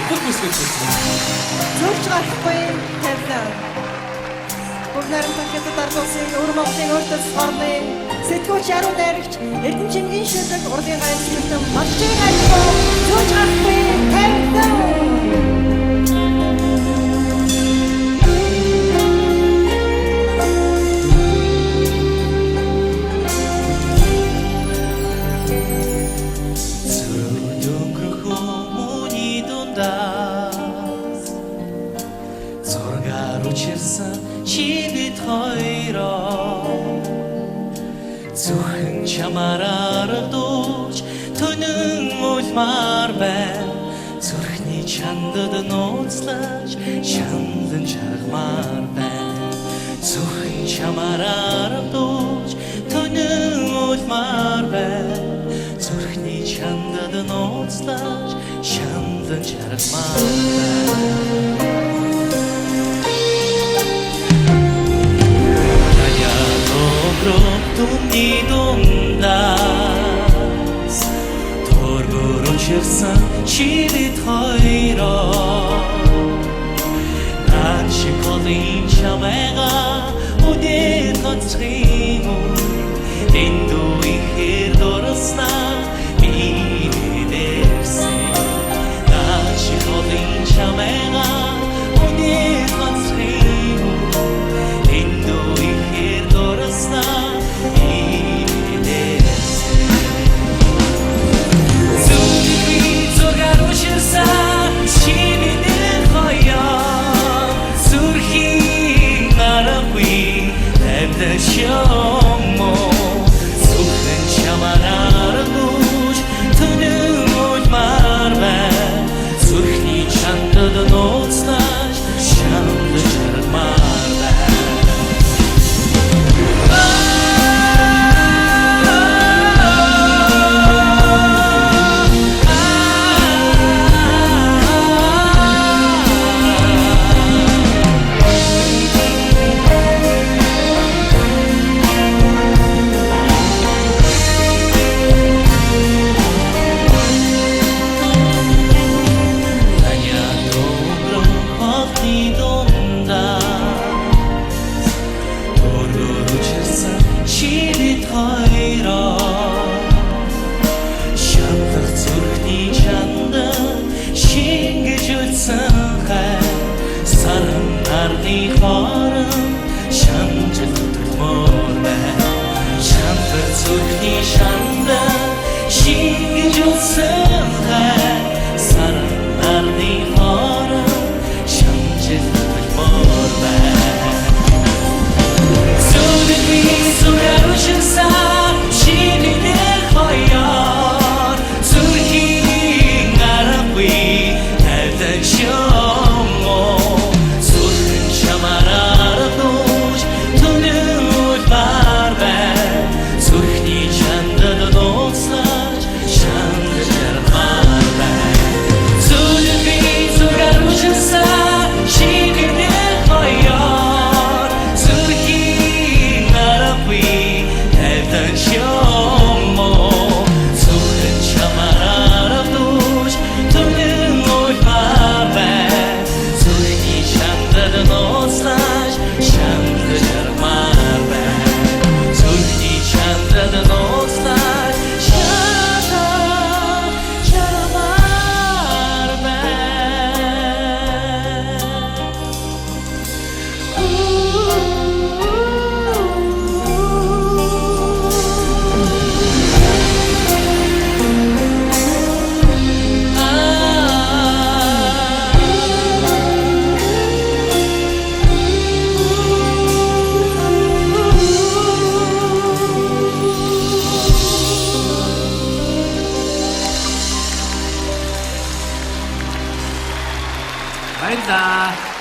бүх бүсгүйч Зөвч гарахгүй тавилаа. Бүгдээр тахад даргуулсан өр Монголын өртөс орны сэтгүүлч яруу найрагч Эрдэнэ Чингин шилдэг урлагийн ганцлалтан Малчин альбом зөвч гарахгүй тавилаа. Чибит хоёроо зөвхөн чамаар ардууч төнөн улмаар байна зүрхний чандад нууцлаж чандан чармаар байна зөвхөн чамаар ардууч төнөн улмаар байна зүрхний чандад нууцлаж чандан чармаар байна Думни дундаас торгорочсон чибит хоёроо нан шиколын чамайга үдээд хоцрын эндуин хэр дорсна бидэрсэн нан шиколын чамайга үдээд хоцрын эндуин хэр дорсна баярлалаа.